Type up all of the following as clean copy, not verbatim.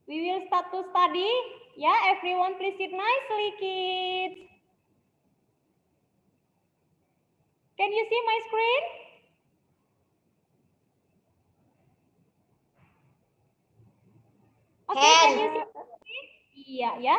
We will start to study. Yeah, everyone please sit nicely, kids. Can you see my screen? Okay, can you see my screen? Iya, ya.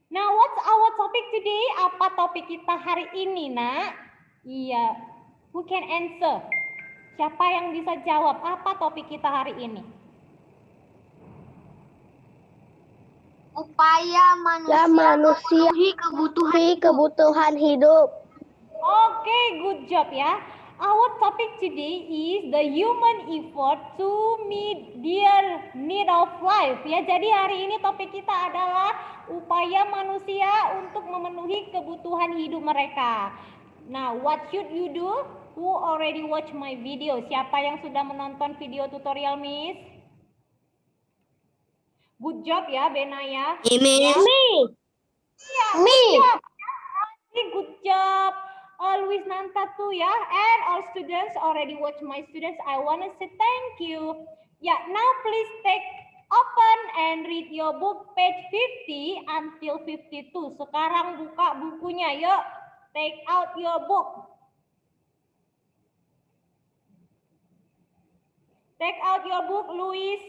Now, what's our topic today? Apa topik kita hari ini, nak? Iya, who can answer? Siapa yang bisa jawab? Apa topik kita hari ini? Upaya manusia memenuhi kebutuhan hidup. Okay, good job ya. Our topic today is the human effort to meet their need of life. Ya, jadi hari ini topik kita adalah upaya manusia untuk memenuhi kebutuhan hidup mereka. Nah, what should you do? Who already watch my video? Siapa yang sudah menonton video tutorial, Miss? Good job ya, Benaya. Ini. Ya, good job. Good job. Luis Nanta too ya, and all students already watch my students. I wanna say thank you. Yeah, now please take open and read your book page 50 until 52. Sekarang buka bukunya, yuk. Take out your book. Take out your book, Luis.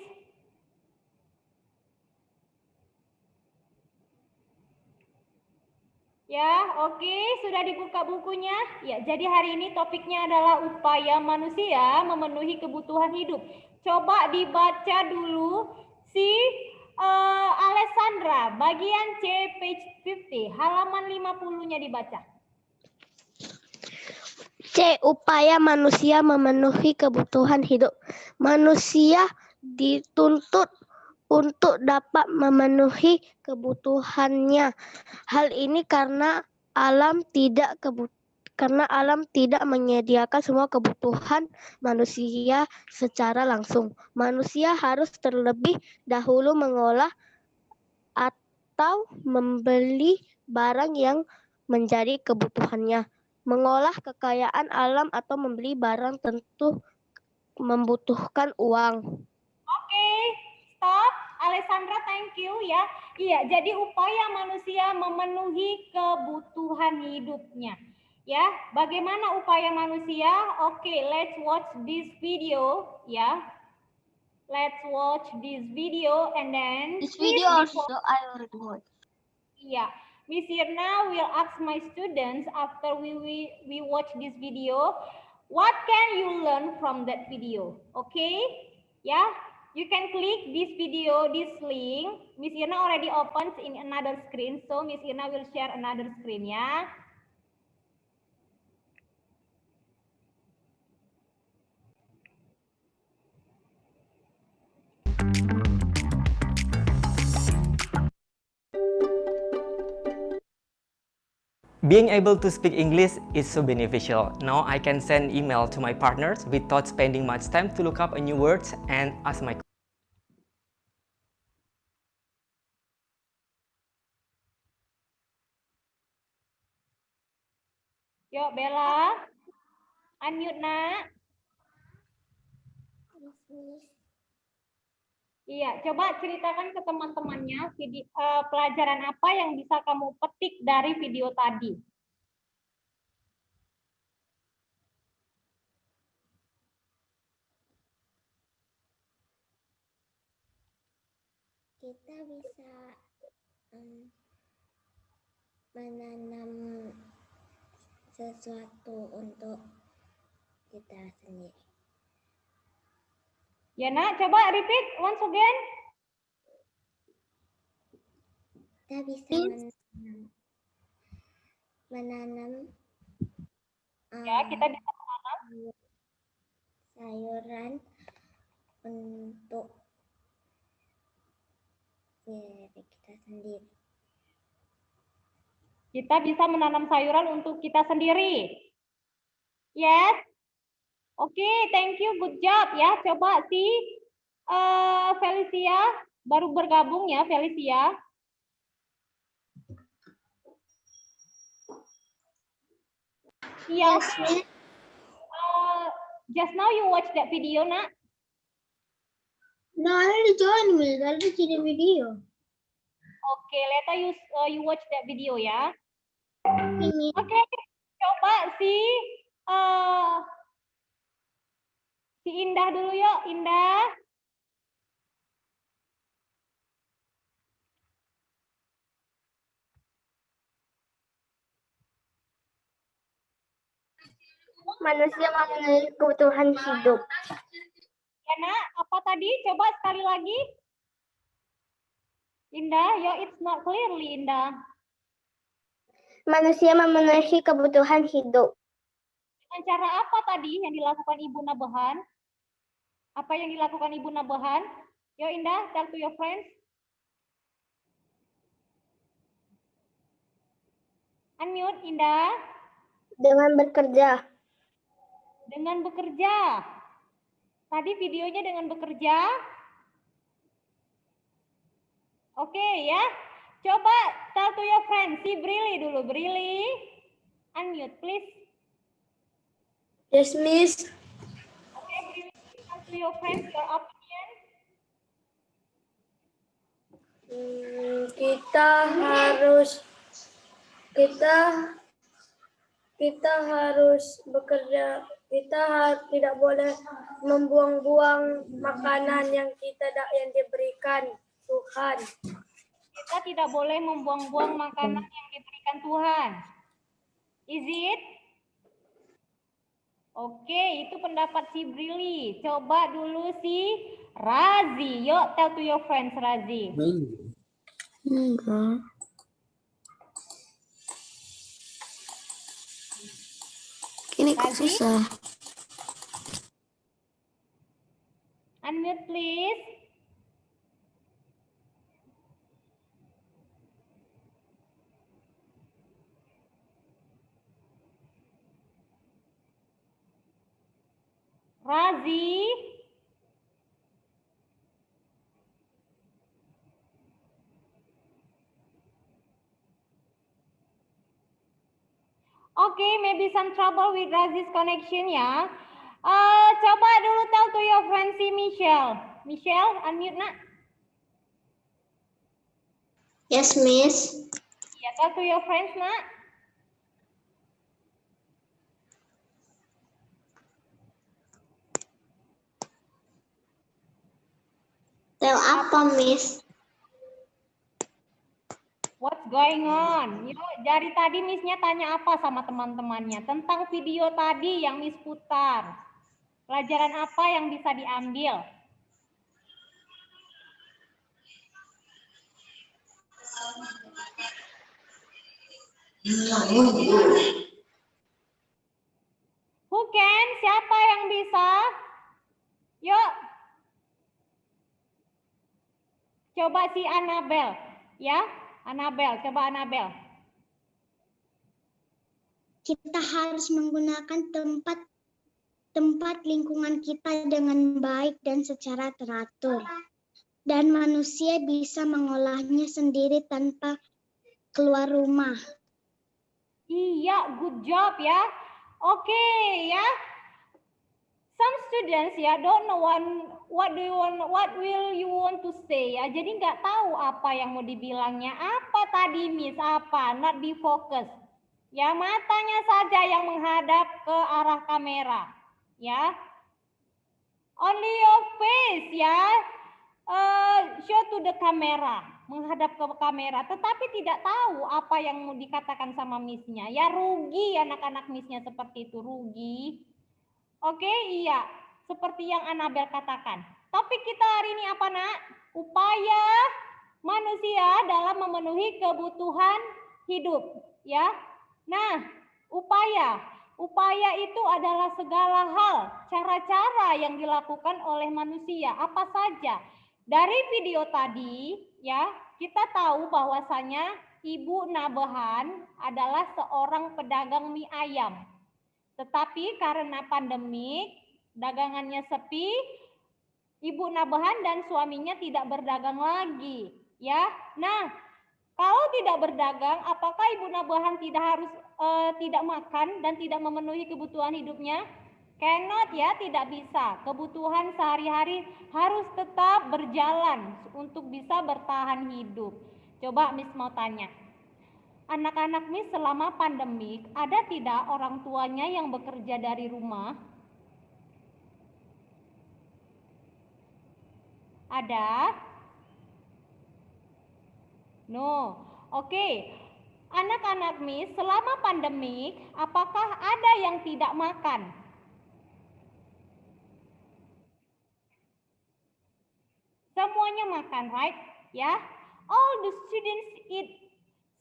Ya, oke, sudah dibuka bukunya. Ya, jadi hari ini topiknya adalah upaya manusia memenuhi kebutuhan hidup. Coba dibaca dulu si Alessandra, bagian C, page 50, halaman 50-nya dibaca. C. Upaya manusia memenuhi kebutuhan hidup. Manusia dituntut untuk dapat memenuhi kebutuhannya. Hal ini karena alam tidak menyediakan semua kebutuhan manusia secara langsung. Manusia harus terlebih dahulu mengolah atau membeli barang yang menjadi kebutuhannya. Mengolah kekayaan alam atau membeli barang tentu membutuhkan uang. Oke, stop. Alessandra, thank you ya. Iya, jadi upaya manusia memenuhi kebutuhan hidupnya. Ya, bagaimana upaya manusia? Oke, let's watch this video ya. Let's watch this video and then This video also I already watched. Yeah, Miss Irna will ask my students after we watch this video, what can you learn from that video? Okay? Yeah, you can click this video, this link. Miss Irna already opens in another screen, so Miss Irna will share another screen, ya. Being able to speak English is so beneficial. Now I can send email to my partners without spending much time to look up a new words and ask my Yuk, Bella. Unmute, nak. Iya, coba ceritakan ke teman-temannya pelajaran apa yang bisa kamu petik dari video tadi. Kita bisa menanam sesuatu untuk kita sendiri. Ya, nak, coba repeat once again. Kita bisa menanam Ya, kita bisa menanam sayuran untuk diri kita sendiri. Kita bisa menanam sayuran untuk kita sendiri. Yes? Oke, thank you, good job ya. Coba si Felicia, baru bergabung ya Felicia. Yes. Just now you watch that video, nak? No, I already joined, Miss. I already see the video. Okay, later you watch that video ya. Miss. Oke, coba si Indah dulu yuk, Indah. Manusia memenuhi kebutuhan hidup. Ya nak, apa tadi? Coba sekali lagi. Indah, yo it's not clearly Indah. Manusia memenuhi kebutuhan hidup. Dengan cara apa tadi yang dilakukan Ibu Nabahan? Apa yang dilakukan Ibu Nabahan? Yo Indah, tell to your friends. Unmute Indah. Dengan bekerja. Dengan bekerja. Tadi videonya dengan bekerja. Oke ya. Coba tell to your friends. Si Brili dulu. Brili. Unmute please. Yes, Miss. Oke, Brili. Tell to your friends your opinion. Kita harus bekerja. Tidak boleh membuang-buang makanan yang diberikan Tuhan. Kita tidak boleh membuang-buang makanan yang diberikan Tuhan. Is it? Oke, itu pendapat si Brili. Coba dulu si Razi. Yuk, tell to your friends, Razi. Enggak. Ini kok Razi? susah. Unmute, please. Razi. Oke, maybe some trouble with Razi's connection ya. Coba dulu tell to your friend si Michelle. Michelle, unmute nak. Yes, Miss. Ya, tell to your friends nak. Tell apa, Miss? What's going on? Yuk, dari tadi Miss-nya tanya apa sama teman-temannya tentang video tadi yang Miss putar. Pelajaran apa yang bisa diambil? Who can? Siapa yang bisa? Yuk. Coba si Annabel, ya. Annabel, coba Annabel. Kita harus menggunakan tempat lingkungan kita dengan baik dan secara teratur. Dan manusia bisa mengolahnya sendiri tanpa keluar rumah. Iya, good job ya. Oke ya. Some students ya don't know what will you want to say ya. Jadi nggak tahu apa yang mau dibilangnya. Apa tadi Miss? Apa? Not be focus. Ya, matanya saja yang menghadap ke arah kamera. Ya. Only your face ya. Show to the camera, menghadap ke kamera, tetapi tidak tahu apa yang mau dikatakan sama Miss-nya. Ya rugi anak-anak Miss-nya seperti itu, rugi. Oke, iya. Seperti yang Annabel katakan. Topik kita hari ini apa, Nak? Upaya manusia dalam memenuhi kebutuhan hidup, ya. Nah, upaya itu adalah segala hal, cara-cara yang dilakukan oleh manusia, apa saja. Dari video tadi, ya, kita tahu bahwasanya Ibu Nabahan adalah seorang pedagang mie ayam. Tetapi karena pandemik, dagangannya sepi, Ibu Nabahan dan suaminya tidak berdagang lagi, ya. Nah, kalau tidak berdagang, apakah Ibu Nabahan tidak makan dan tidak memenuhi kebutuhan hidupnya? Cannot ya, tidak bisa. Kebutuhan sehari-hari harus tetap berjalan untuk bisa bertahan hidup. Coba Miss mau tanya. Anak-anak Miss selama pandemik, ada tidak orang tuanya yang bekerja dari rumah? Ada? No. Oke. Anak-anak Miss selama pandemik, apakah ada yang tidak makan? Semuanya makan, right? Ya. All the students eat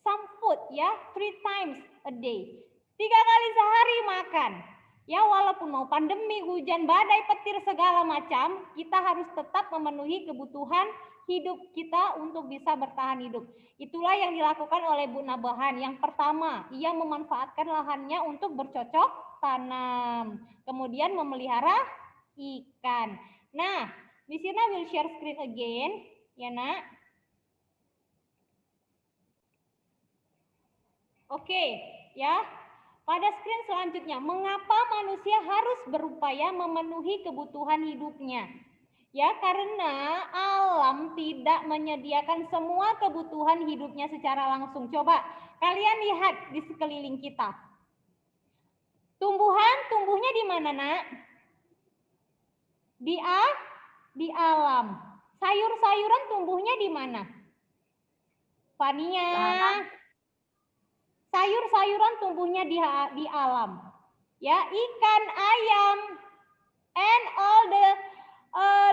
some food, ya, 3 times a day. 3 kali sehari makan. Ya, walaupun mau pandemi, hujan, badai, petir, segala macam, kita harus tetap memenuhi kebutuhan hidup kita untuk bisa bertahan hidup. Itulah yang dilakukan oleh Bu Nabahan. Yang pertama, ia memanfaatkan lahannya untuk bercocok tanam. Kemudian memelihara ikan. Nah, di sini will share screen again, ya nak. Oke, ya. Pada screen selanjutnya, mengapa manusia harus berupaya memenuhi kebutuhan hidupnya? Ya, karena alam tidak menyediakan semua kebutuhan hidupnya secara langsung. Coba kalian lihat di sekeliling kita. Tumbuhnya di mana, nak? Di alam. Sayur-sayuran tumbuhnya di mana? Fania. Sayur-sayuran tumbuhnya di alam. Ya, ikan, ayam, and all the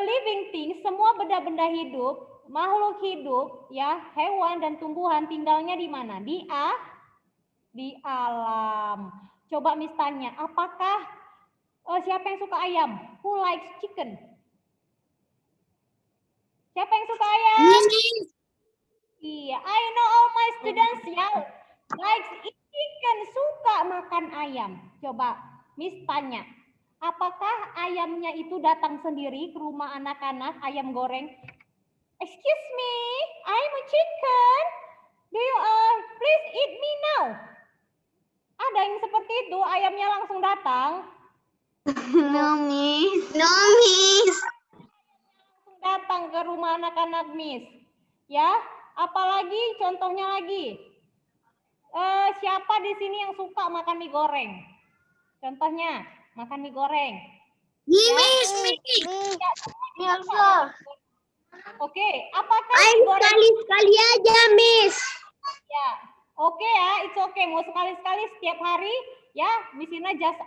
living things, semua benda-benda hidup, makhluk hidup, ya, hewan dan tumbuhan tinggalnya di mana? Di alam. Coba Miss tanya, apakah siapa yang suka ayam? Who likes chicken? Siapa yang suka ayam? Iya, I know all my students ya. Likes chicken, suka makan ayam. Coba Miss tanya, apakah ayamnya itu datang sendiri ke rumah anak-anak, ayam goreng? Excuse me, I'm a chicken. Do you please eat me now? Ada yang seperti itu, ayamnya langsung datang? No, Miss. No, Miss. Langsung datang ke rumah anak-anak Miss. Ya, apalagi contohnya lagi. Siapa di sini yang suka makan mie goreng? Contohnya, makan mie goreng. Miss. Ya, oke, apakah Ayo mie goreng? sekali-sekali aja, Miss. Ya, oke ya, it's okay. Mau sekali-sekali setiap hari, ya, Miss Ina just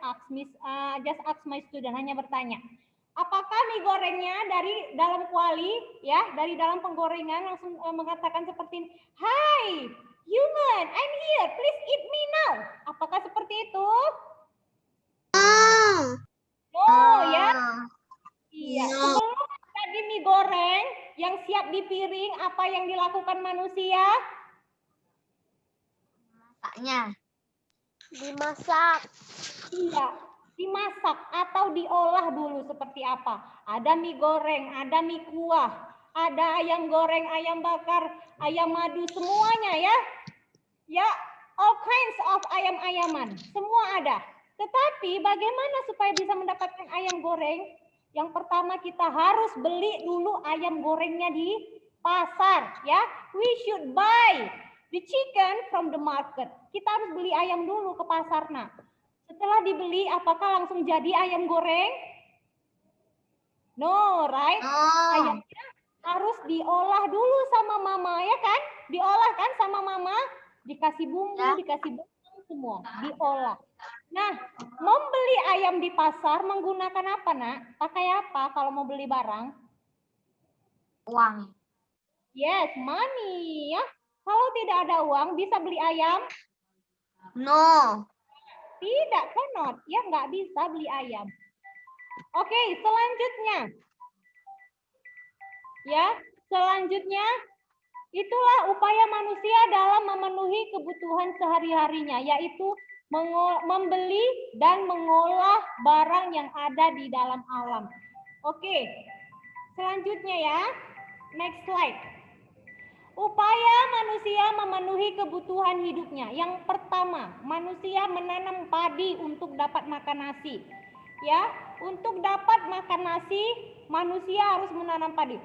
ask my student, hanya bertanya. Apakah mie gorengnya dari dalam kuali, ya, dari dalam penggorengan langsung mengatakan seperti ini, "Hai, human, I'm here, please eat me now." Apakah seperti itu? No, ya. Iya. No. Sebelum jadi mie goreng yang siap di piring, apa yang dilakukan manusia? Masaknya. Dimasak. Iya, dimasak atau diolah dulu seperti apa. Ada mie goreng, ada mie kuah, ada ayam goreng, ayam bakar, ayam madu, semuanya ya. Ya, all kinds of ayam-ayaman, semua ada. Tetapi bagaimana supaya bisa mendapatkan ayam goreng? Yang pertama kita harus beli dulu ayam gorengnya di pasar, ya. We should buy the chicken from the market. Kita harus beli ayam dulu ke pasar, nak. Setelah dibeli, apakah langsung jadi ayam goreng? No, right? Ayamnya harus diolah dulu sama mama, ya kan? Diolah kan sama mama, dikasih bumbu, dikasih bawang, semua, diolah. Nah, membeli ayam di pasar menggunakan apa, nak? Pakai apa kalau mau beli barang? Uang. Yes, money, ya. Kalau tidak ada uang, bisa beli ayam? No. Tidak, cannot. Ya, nggak bisa beli ayam. Oke, selanjutnya. Ya, selanjutnya itulah upaya manusia dalam memenuhi kebutuhan sehari-harinya, yaitu membeli dan mengolah barang yang ada di dalam alam. Oke, selanjutnya ya, next slide. Upaya manusia memenuhi kebutuhan hidupnya. Yang pertama, manusia menanam padi untuk dapat makan nasi. ya. Untuk dapat makan nasi, manusia harus menanam padi.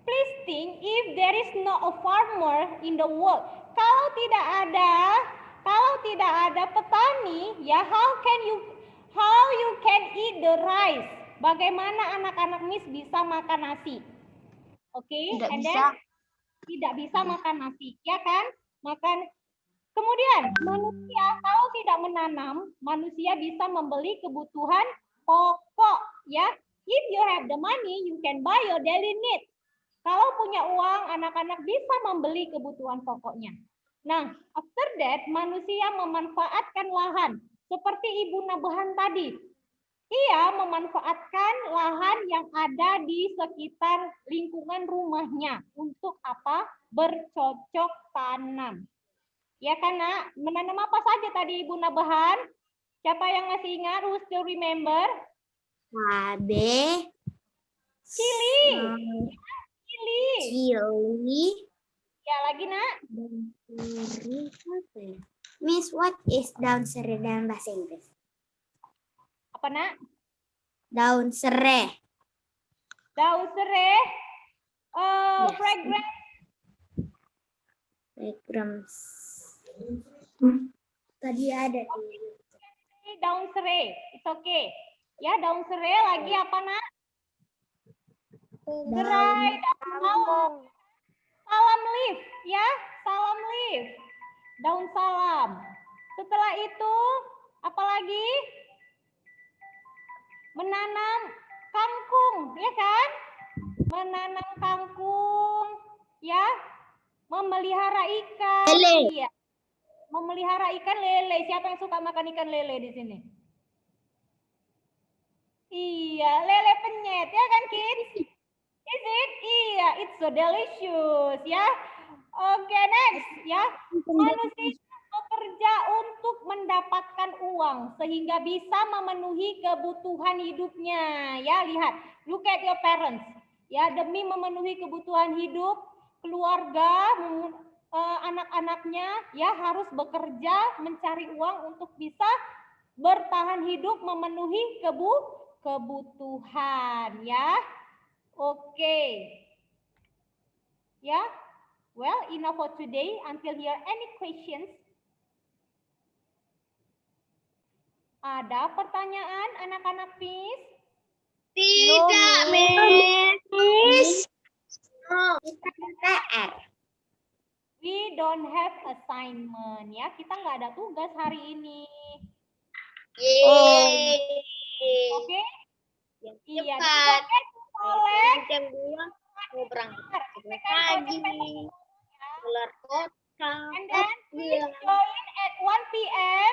Please think if there is no a farmer in the world. Kalau tidak ada petani, ya how you can eat the rice? Bagaimana anak-anak Miss bisa makan nasi? Oke, Tidak and bisa. then tidak bisa makan nasi, ya kan? Kemudian manusia kalau tidak menanam, manusia bisa membeli kebutuhan pokok, ya. If you have the money, you can buy your daily needs. Kalau punya uang, anak-anak bisa membeli kebutuhan pokoknya. Nah, after that, manusia memanfaatkan lahan. Seperti Ibu Nabahan tadi. Ia memanfaatkan lahan yang ada di sekitar lingkungan rumahnya. Untuk apa? Bercocok tanam. Ya kan, Nak? Menanam apa saja tadi Ibu Nabahan? Siapa yang masih ingat? Who still remember? Cabe. Chili. Chili. Chili. Ya, lagi, Nak. Miss, what is daun serai dalam bahasa Inggris? Apa, Nak? Daun serai. Daun serai. Yes. Fragrance. Fragrance. Tadi ada. Daun serai. It's okay. Ya, daun serai lagi apa, Nak? Serai, daun salam. Salam leaf, ya. Salam leaf. Daun salam. Setelah itu, apa lagi? Menanam kangkung, ya kan? Menanam kangkung, ya. Memelihara ikan. Lele. Iya. Memelihara ikan lele. Siapa yang suka makan ikan lele di sini? Iya, lele penyet, ya kan, kids? Is it? Iya, it's so delicious, ya. Oke, next, ya. Manusia bekerja untuk mendapatkan uang sehingga bisa memenuhi kebutuhan hidupnya. Ya, lihat. Look at your parents. Ya, demi memenuhi kebutuhan hidup keluarga, anak-anaknya, ya harus bekerja mencari uang untuk bisa bertahan hidup memenuhi kebutuhan, ya. Oke. Ya. Well, enough for today. Until here, any questions? Ada pertanyaan anak-anak, Miss? Tidak, Miss. Kita PR. We don't have assignment, ya. Kita nggak ada tugas hari ini. Yeay. Oke? Iya. Cepat. Oleh Jam 2 mau berangkat pagi. Keluar kota. and then please join at 1 p.m.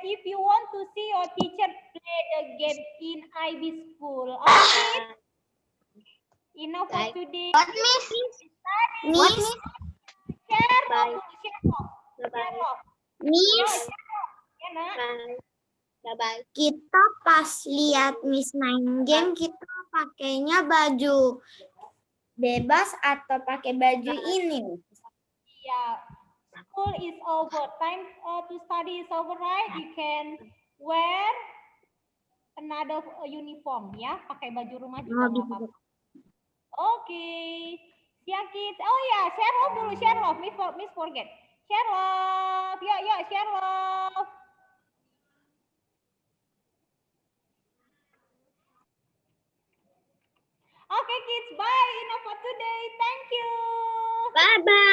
If you want to see your teacher play the game in IB school. Okay? Enough for today. What, Miss? Miss, Share Bye. off. Share off. Bye-bye. Miss, Ya, Nak. Bye. Bye-bye. kita pas lihat Miss main game kita pakainya baju bebas atau pakai baju ini? Yeah, school is over. Time to study is over, right? You can wear another uniform, ya. Pakai baju rumah juga nggak apa-apa. Oke. Ya, kids. Oh ya, share love dulu, share love. Miss forget. Share love. Yuk, share love. Okay, kids. Bye. Enough for today. Thank you. Bye-bye.